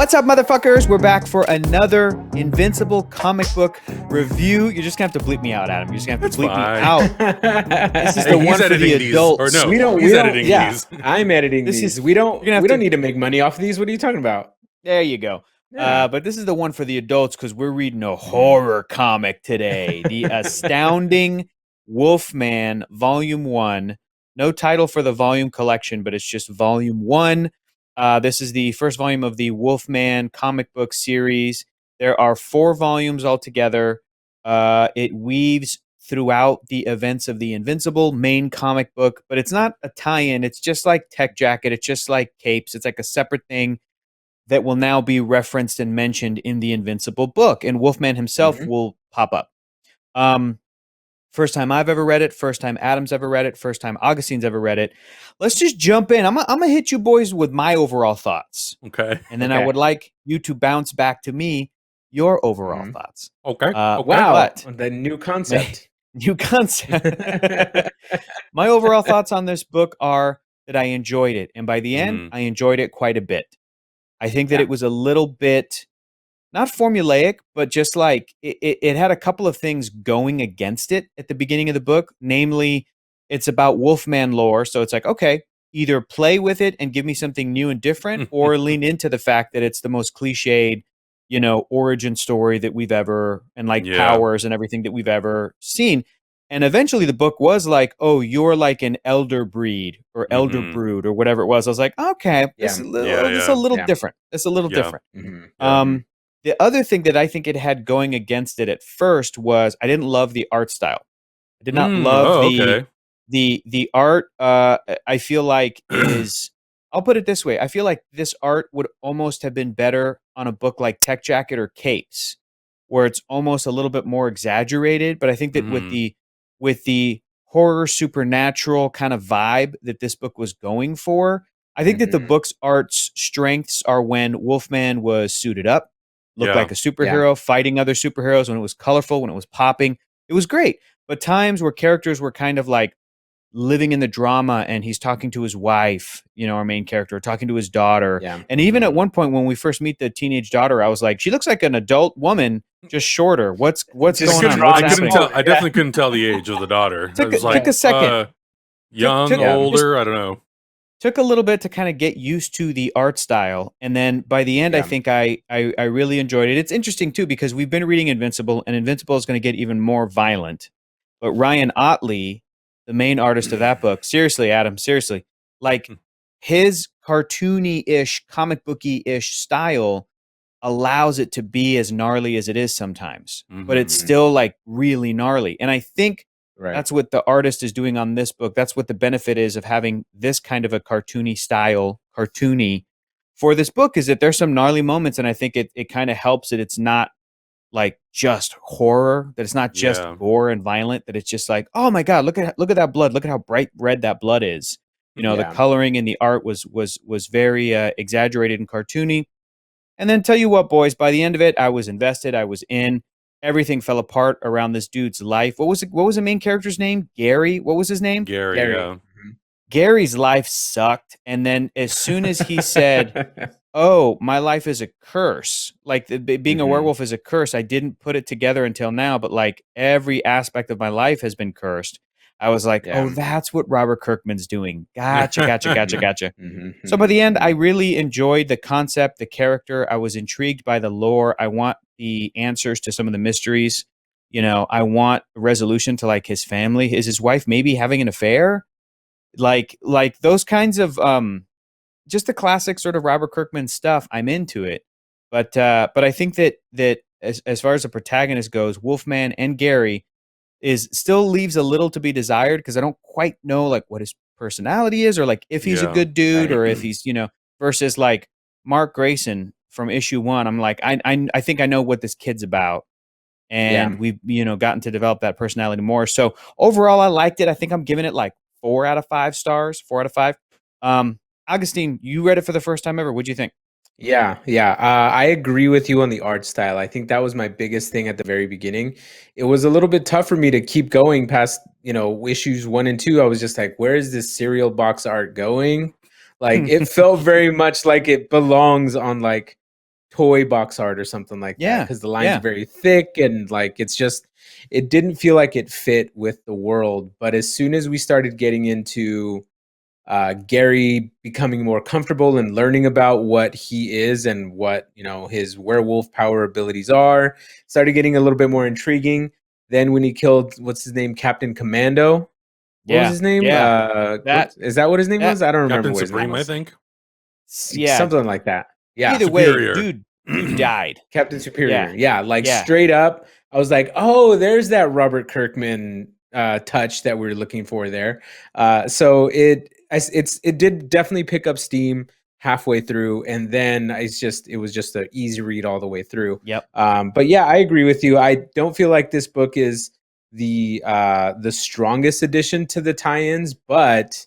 What's up, motherfuckers? We're back for another Invincible comic book review. You're just gonna have to bleep me out, Adam. You're just gonna have to bleep me out. This is the one for the adults. Or no, we don't. He's editing these. I'm editing these. We don't need to make money off of these. What are you talking about? There you go. Yeah. But this is the one for the adults because we're reading a horror comic today. The Astounding Wolfman, Volume 1. No title for the volume collection, but it's just Volume 1. This is the first volume of the Wolfman comic book series. There are 4 volumes altogether. It weaves throughout the events of the Invincible main comic book, but it's not a tie-in. It's just like Tech Jacket. It's just like Capes. It's like a separate thing that will now be referenced and mentioned in the Invincible book, and Wolfman himself will pop up. First time I've ever read it, first time Adam's ever read it, first time Augustine's ever read it. Let's just jump in. I'm gonna hit you boys with my overall thoughts. Okay. And then I would like you to bounce back to me your overall thoughts. Okay. Wow. But The new concept. new concept. My overall thoughts on this book are that I enjoyed it. And by the end, I enjoyed it quite a bit. I think that it was a little bit, not formulaic, but just like it had a couple of things going against it at the beginning of the book. Namely, it's about Wolfman lore. So it's like, okay, either play with it and give me something new and different, or lean into the fact that it's the most cliched, origin story that we've ever, and like powers and everything that we've ever seen. And eventually the book was like, oh, you're like an elder breed or elder brood or whatever it was. I was like, okay, this is a little different. It's a little different. The other thing that I think it had going against it at first was I didn't love the art style. I did not love the art. I feel like is, I'll put it this way. I feel like this art would almost have been better on a book like Tech Jacket or Capes, where it's almost a little bit more exaggerated. But I think that with the horror supernatural kind of vibe that this book was going for, I think that the book's art's strengths are when Wolfman was suited up, looked like a superhero, fighting other superheroes, when it was colorful, when it was popping. It was great. But times where characters were kind of like living in the drama and he's talking to his wife, our main character, talking to his daughter. Yeah. And even at one point when we first meet the teenage daughter, I was like, she looks like an adult woman, just shorter. What's going on? I definitely couldn't tell the age of the daughter. Took a second. Young, older, I don't know. Took a little bit to kind of get used to the art style. And then by the end, I think I really enjoyed it. It's interesting too, because we've been reading Invincible, and Invincible is going to get even more violent. But Ryan Ottley, the main artist of that book, seriously, Adam, seriously, like his cartoony-ish, comic booky-ish style allows it to be as gnarly as it is sometimes, but it's still like really gnarly. And I think that's what the artist is doing on this book. That's what the benefit is of having this kind of a cartoony style, for this book, is that there's some gnarly moments. And I think it kind of helps that it's not like just horror, that it's not just gore and violent, that it's just like, oh my God, look at that blood. Look at how bright red that blood is. The coloring and the art was very exaggerated and cartoony. And then tell you what, boys, by the end of it, I was invested. I was in. Everything fell apart around this dude's life. What was the main character's name? Gary. What was his name? Gary. Yeah. Gary's life sucked. And then as soon as he said, oh, my life is a curse, like being a werewolf is a curse, I didn't put it together until now, but like every aspect of my life has been cursed. I was like, oh, that's what Robert Kirkman's doing. Gotcha. So by the end, I really enjoyed the concept, the character. I was intrigued by the lore. I want the answers to some of the mysteries. I want a resolution to like his family. Is his wife maybe having an affair? Like those kinds of just the classic sort of Robert Kirkman stuff. I'm into it. But I think that as far as the protagonist goes, Wolfman and Gary still leaves a little to be desired, because I don't quite know like what his personality is, or like if he's a good dude, or if he's, versus like Mark Grayson from issue 1. I'm like, I think I know what this kid's about. And we've, gotten to develop that personality more. So overall, I liked it. I think I'm giving it like 4 out of 5 stars, 4 out of 5. Augustine, you read it for the first time ever. What'd you think? Yeah. I agree with you on the art style. I think that was my biggest thing at the very beginning. It was a little bit tough for me to keep going past, issues 1 and 2. I was just like, where is this cereal box art going? Like, it felt very much like it belongs on like toy box art or something like that, Yeah. because the lines are very thick and like it didn't feel like it fit with the world. But as soon as we started getting into Gary becoming more comfortable and learning about what he is and what his werewolf power abilities are, started getting a little bit more intriguing. Then when he killed, what's his name, Captain Commando, what was his name? Is that what his name was? I don't remember Captain what his name Supreme, I was. think. Yeah. Something like that. Yeah. Either way, Superior. dude died. Captain Superior. Yeah, like Yeah. straight up. I was like, oh, there's that Robert Kirkman touch that we were looking for there. So it did definitely pick up steam halfway through, and then it was just an easy read all the way through. Yep. But yeah, I agree with you. I don't feel like this book is the strongest addition to the tie-ins, but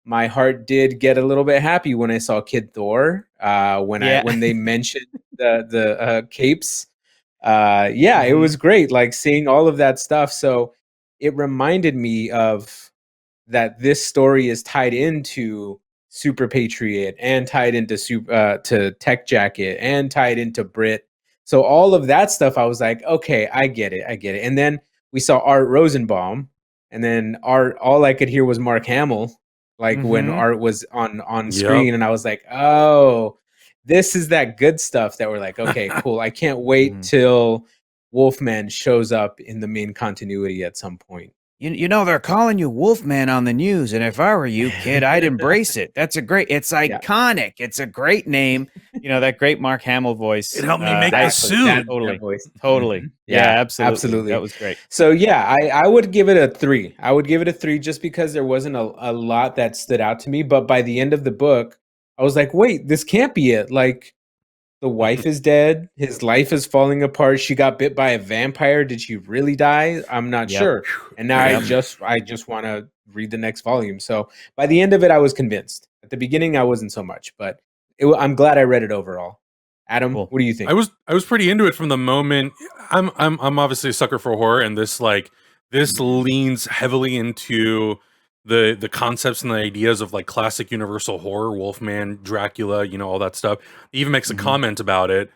my heart did get a little bit happy when I saw Kid Thor. When they mentioned the capes. It was great, like seeing all of that stuff. So it reminded me of that this story is tied into Super Patriot and tied into to Tech Jacket and tied into Brit. So all of that stuff, I was like, okay, I get it. And then we saw Art Rosenbaum, and then all I could hear was Mark Hamill, like when Art was on screen, and I was like, oh, this is that good stuff that we're like, okay, cool. I can't wait till Wolfman shows up in the main continuity at some point. You know, they're calling you Wolfman on the news, and if I were you, kid, I'd embrace it. It's iconic. Yeah. It's a great name. That great Mark Hamill voice. It helped me make the suit. Totally. Yeah, absolutely. That was great. So yeah, I would give it a 3. I would give it a 3 just because there wasn't a lot that stood out to me. But by the end of the book, I was like, wait, this can't be it. Like, the wife is dead. His life is falling apart. She got bit by a vampire. Did she really die? I'm not sure. And now I just want to read the next volume. So by the end of it, I was convinced. At the beginning, I wasn't so much, but I'm glad I read it overall. Adam, what do you think? I was pretty into it from the moment. I'm obviously a sucker for horror, and this leans heavily into the concepts and the ideas of like classic universal horror, Wolfman, Dracula, all that stuff. He even makes a comment about it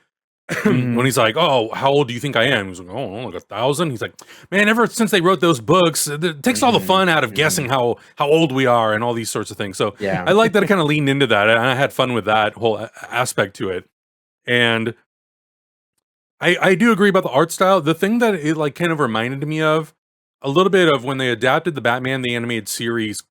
when he's like, "Oh, how old do you think I am?" He's like, "Oh, like 1,000." He's like, "Man, ever since they wrote those books, it takes all the fun out of guessing how old we are and all these sorts of things." So I like that it kind of leaned into that, and I had fun with that whole aspect to it. And I do agree about the art style. The thing that it like kind of reminded me of a little bit of when they adapted the Batman the Animated Series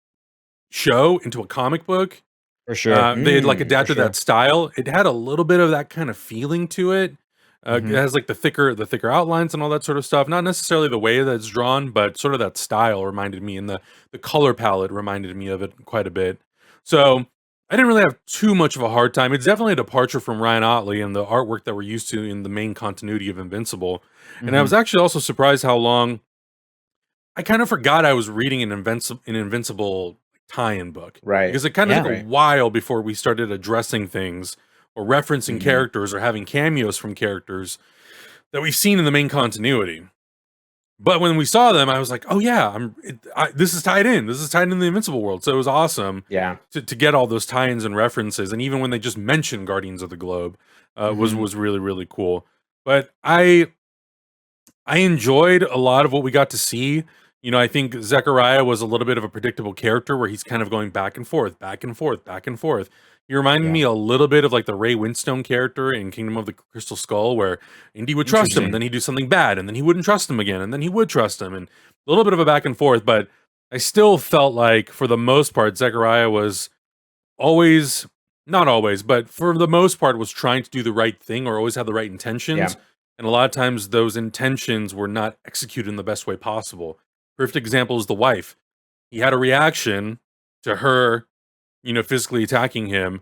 show into a comic book. For sure. They had like adapted that style. It had a little bit of that kind of feeling to it. It has like the thicker outlines and all that sort of stuff. Not necessarily the way that it's drawn, but sort of that style reminded me, and the color palette reminded me of it quite a bit. So I didn't really have too much of a hard time. It's definitely a departure from Ryan Ottley and the artwork that we're used to in the main continuity of Invincible. And I was actually also surprised how long I kind of forgot I was reading an Invincible tie-in book. Right. Because it kind of took a while before we started addressing things or referencing characters or having cameos from characters that we've seen in the main continuity. But when we saw them, I was like, oh yeah, this is tied in. This is tied in the Invincible world. So it was awesome to get all those tie-ins and references. And even when they just mentioned Guardians of the Globe, was really, really cool. But I enjoyed a lot of what we got to see. I think Zechariah was a little bit of a predictable character where he's kind of going back and forth, back and forth, back and forth. He reminded me a little bit of like the Ray Winstone character in Kingdom of the Crystal Skull, where Indy would trust him, and then he'd do something bad, and then he wouldn't trust him again, and then he would trust him, and a little bit of a back and forth. But I still felt like, for the most part, Zechariah was always, not always, but for the most part, was trying to do the right thing or always had the right intentions. And a lot of times those intentions were not executed in the best way possible. Perfect example is the wife. He had a reaction to her, physically attacking him.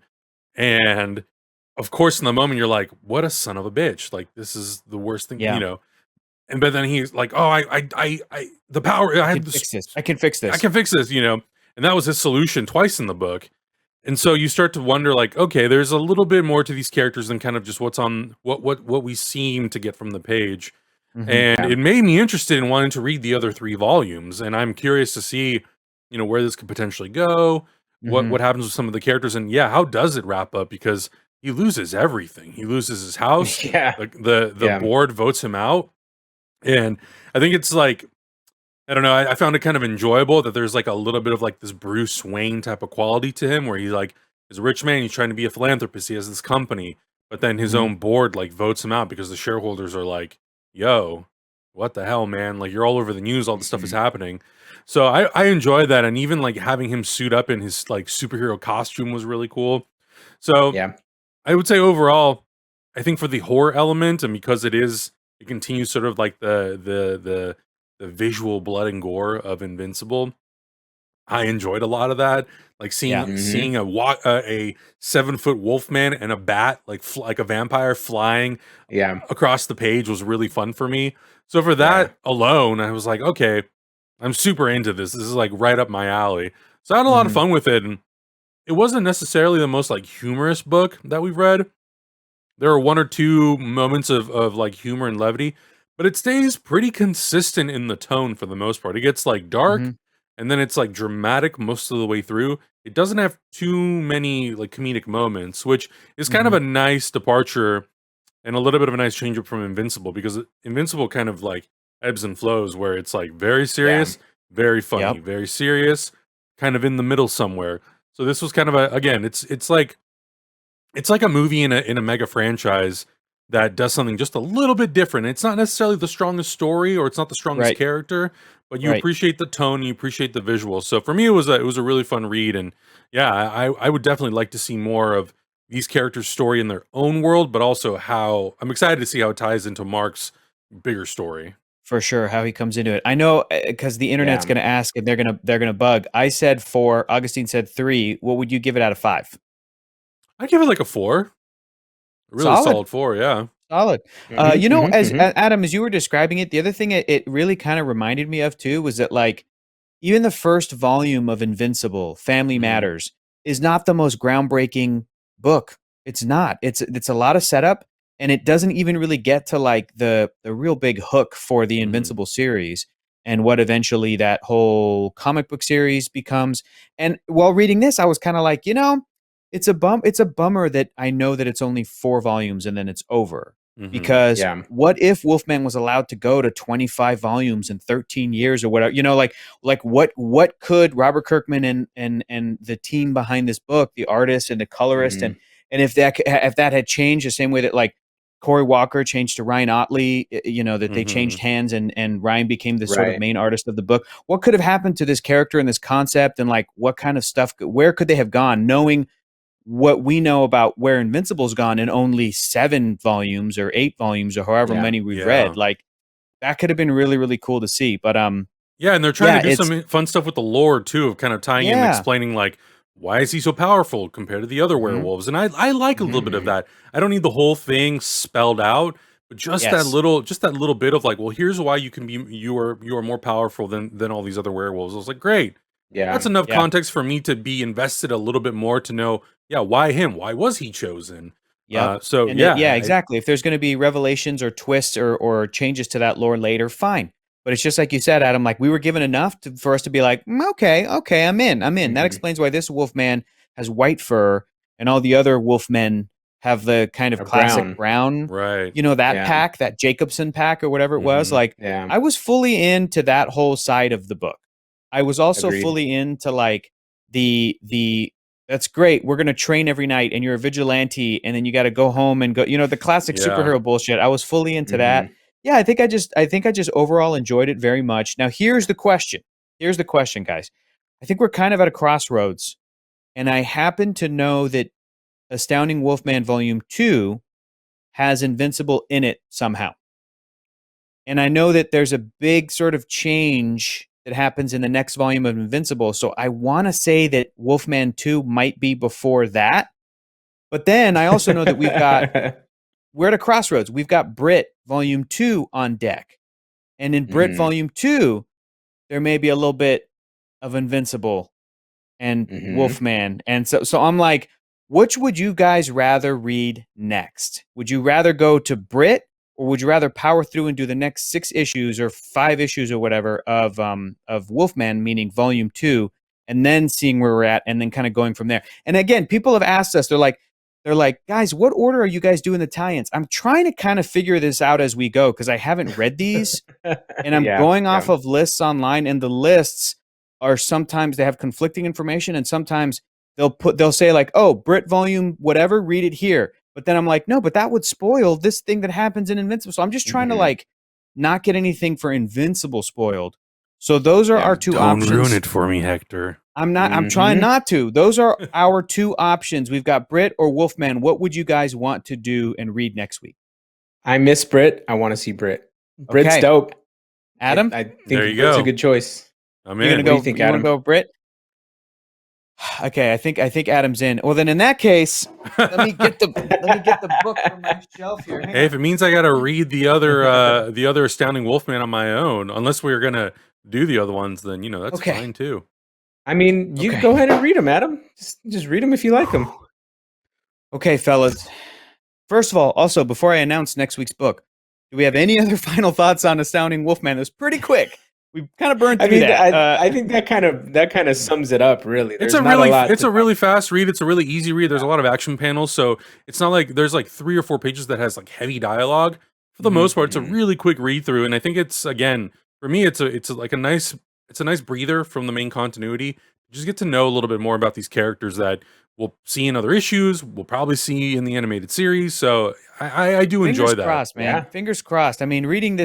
And of course, in the moment, you're like, what a son of a bitch. Like, this is the worst thing, And but then he's like, oh, the power, I can fix this. I can fix this, And that was his solution twice in the book. And so you start to wonder, like, okay, there's a little bit more to these characters than kind of just what's on what we seem to get from the page. And it made me interested in wanting to read the other 3 volumes. And I'm curious to see, where this could potentially go, what happens with some of the characters, and how does it wrap up? Because he loses everything. He loses his house. Yeah. The board votes him out, and I think it's like, I don't know. I found it kind of enjoyable that there's like a little bit of like this Bruce Wayne type of quality to him, where he like is a rich man. He's trying to be a philanthropist. He has this company, but then his Mhm. own board like votes him out because the shareholders are like, "Yo, what the hell, man? Like you're all over the news. All this stuff is Mhm. happening." So I enjoy that, and even like having him suit up in his like superhero costume was really cool. So Yeah. I would say overall, I think for the horror element, and because it continues sort of like the visual blood and gore of Invincible. I enjoyed a lot of that, like Yeah. seeing a 7-foot wolf man and a bat, like a vampire flying Yeah. across the page was really fun for me. So for Yeah. that alone, I was like, okay, I'm super into this. This is like right up my alley. So I had a lot of Mhm. fun with it, and it wasn't necessarily the most like humorous book that we've read. There are one or two moments of like humor and levity, but it stays pretty consistent in the tone for the most part. It gets like dark Mhm. and then it's like dramatic most of the way through. It doesn't have too many like comedic moments, which is kind of Mhm. a nice departure and a little bit of a nice change up from Invincible, because Invincible kind of like ebbs and flows where it's like very Yeah. serious, very funny, Yep. very serious, kind of in the middle somewhere. So this was kind of a, again, it's like a movie in a mega franchise that does something just a little bit different. It's not necessarily the strongest story or it's not the strongest Right. character, but you Right. appreciate the tone, you appreciate the visuals. So for me, it was a really fun read, and yeah, I would definitely like to see more of these characters' story in their own world, but also how I'm excited to see how it ties into Mark's bigger story. For sure, how he comes into it. I know, because the internet's Yeah. gonna ask and they're gonna bug. I said 4, Augustine said 3. What would you give it out of 5? I'd give it like a 4, a really Solid. solid 4. Yeah. Solid. Mhm. Mhm. As Mhm. Adam, as you were describing it, the other thing it really kind of reminded me of too was that like even the first volume of Invincible, Family Hmm. Matters, is not the most groundbreaking book. It's not. It's a lot of setup, and it doesn't even really get to like the real big hook for the Hmm. Invincible series and what eventually that whole comic book series becomes. And while reading this, I was kind of like, it's a bummer that I know that it's only 4 volumes and then it's over. Hmm. Because Yeah. what if Wolfman was allowed to go to 25 volumes in 13 years or whatever? Like what could Robert Kirkman and the team behind this book, the artist and the colorist, Mhm. and if that had changed the same way that like Corey Walker changed to Ryan Otley, that they changed Hmm. hands and Ryan became the sort of Right. main artist of the book. What could have happened to this character and this concept, and like what kind of stuff? Where could they have gone, knowing what we know about where Invincible's gone in only 7 volumes or 8 volumes or however Yeah. many we've Yeah. read? Like that could have been really really cool to see. But Yeah, and they're trying to yeah, do it's some fun stuff with the lore too, of kind of tying in and yeah. explaining like why is he so powerful compared to the other Hmm. werewolves. And I like a Mhm. little bit of Mhm. that. I don't need the whole thing spelled out, but Yes. just that little bit of like, well, here's why you can be you are more powerful than all these other werewolves. I was like, great. That's Yeah. enough Yeah. context for me to be invested a little bit more to know, yeah, why him? Why was he chosen? Yep. So And yeah, yeah, exactly. If there's going to be revelations or twists or changes to that lore later, fine. But it's just like you said, Adam. Like we were given enough for us to be like, okay, okay, I'm in, I'm in. That Mhm. explains why this wolf man has white fur and all the other wolf men have the kind of Or classic brown. brown. right. That Yeah. pack, that Jacobson pack or whatever it was. Hmm. Like Yeah. I was fully into that whole side of the book. I was also Agreed. fully into like the that's great. We're gonna train every night, and you're a vigilante, and then you got to go home and go. The classic Yeah. superhero bullshit. I was fully into that. Mhm. Yeah, I think I just overall enjoyed it very much. Now, here's the question. Here's the question, guys. I think we're kind of at a crossroads, and I happen to know that Astounding Wolfman Volume 2 has Invincible in it somehow. And I know that there's a big sort of change that happens in the next volume of Invincible. So I want to say that Wolfman 2 might be before that. But then I also know that we're at a crossroads. We've got Brit Volume 2 on deck. And in Brit Mhm. Volume 2, there may be a little bit of Invincible and Mhm. Wolfman. And so I'm like, which would you guys rather read next? Would you rather go to Brit, or would you rather power through and do the next 6 issues or 5 issues or whatever of Wolfman, meaning volume 2, and then seeing where we're at and then kind of going from there? And again, people have asked us, they're they're like, guys, what order are you guys doing the tie-ins? I'm trying to kind of figure this out as we go because I haven't read these, and I'm going off of lists online, and the lists are sometimes they have conflicting information, and sometimes they'll say like, oh, Brit volume whatever, read it here. But then I'm like, no, but that would spoil this thing that happens in Invincible. So I'm just trying to like not get anything for Invincible spoiled. So those are our two options. Don't ruin it for me, Hector. I'm not. I'm trying not to. Those are our two options. We've got Brit or Wolfman. What would you guys want to do and read next week? I miss Brit. I want to see Brit. Brit's dope. Adam, I think Brit's a good choice. I'm in. What do you think, Adam? Want to go Brit? Okay, I think Adam's in. Well, then in that case, let me get the book from my shelf here. Hey, if it means I got to read the other Astounding Wolfman on my own, unless we're gonna do the other ones, then that's fine too. I mean, you go ahead and read them, Adam. Just read them if you like them. Okay, fellas. First of all, also before I announce next week's book, do we have any other final thoughts on Astounding Wolfman? It was pretty quick. We kind of burned through that. I think that kind of sums it up. Really, it's a really fast read. It's a really easy read. There's a lot of action panels, so it's not like there's like 3 or 4 pages that has like heavy dialogue. For the most part, it's a really quick read through, and I think it's again for me, it's a nice breather from the main continuity. Just get to know a little bit more about these characters that we'll see in other issues. We'll probably see in the animated series. So I do enjoy that. Fingers crossed, man. Yeah. Fingers crossed. I mean, reading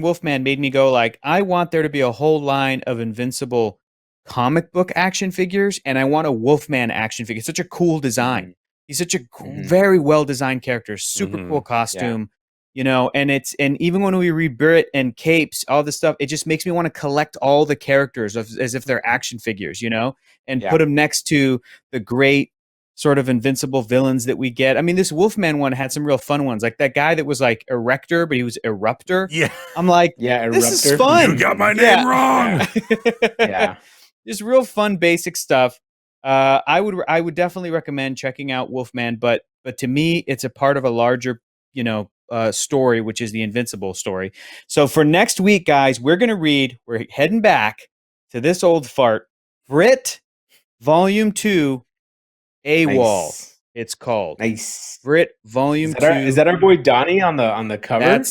Wolfman made me go like, I want there to be a whole line of Invincible comic book action figures, and I want a Wolfman action figure. It's such a cool design. He's such a very well designed character. Super cool costume. Yeah. And even when we read Brit and Capes, all this stuff, it just makes me want to collect all the characters as if they're action figures, and put them next to the great sort of Invincible villains that we get. I mean, this Wolfman one had some real fun ones, like that guy that was like Erector, but he was Eruptor. Yeah. I'm like, this is fun. You got my name wrong. Yeah. Just real fun, basic stuff. I would definitely recommend checking out Wolfman, but to me, it's a part of a larger, story, which is the Invincible story. So for next week, guys, we're heading back to this old fart, Brit Volume 2, AWOL. Nice. It's called. Nice. Brit Volume 2. Is that our boy Donnie on the cover?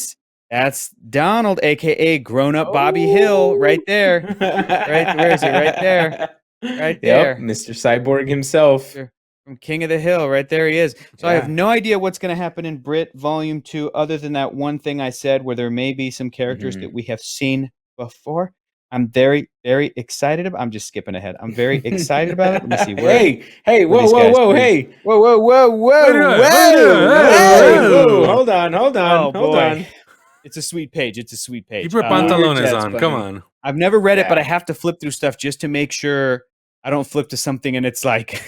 That's Donald, aka Grown Up Bobby Hill, right there. Right, where is he? Right there. Right there. Yep, Mr. Cyborg himself. From King of the Hill, right there he is. So I have no idea what's going to happen in Brit Volume 2, other than that one thing I said, where there may be some characters that we have seen before. I'm very, very excited about. I'm just skipping ahead. I'm very excited about it. Let me see. Hey, whoa, hey, whoa! Hold on. It's a sweet page. Keep your pantalones on. Come on. I've never read it, but I have to flip through stuff just to make sure I don't flip to something and it's like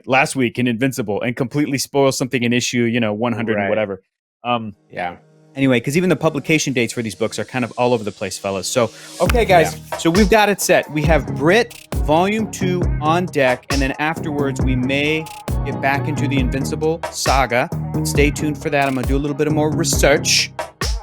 last week in Invincible and completely spoil something in issue 100 or whatever. Anyway, because even the publication dates for these books are kind of all over the place, fellas. So, okay, guys. Yeah. So we've got it set. We have Brit Volume 2 on deck, and then afterwards we may get back into the Invincible saga. But stay tuned for that. I'm going to do a little bit of more research.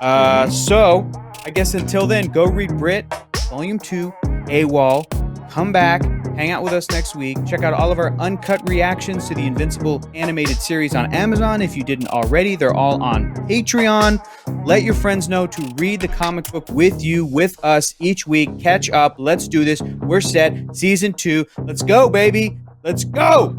So, I guess until then, go read Brit Volume 2, AWOL. Come back, hang out with us next week. Check out all of our uncut reactions to the Invincible animated series on Amazon. If you didn't already, they're all on Patreon. Let your friends know to read the comic book with us each week. Catch up. Let's do this. We're set. Season 2. Let's go, baby. Let's go.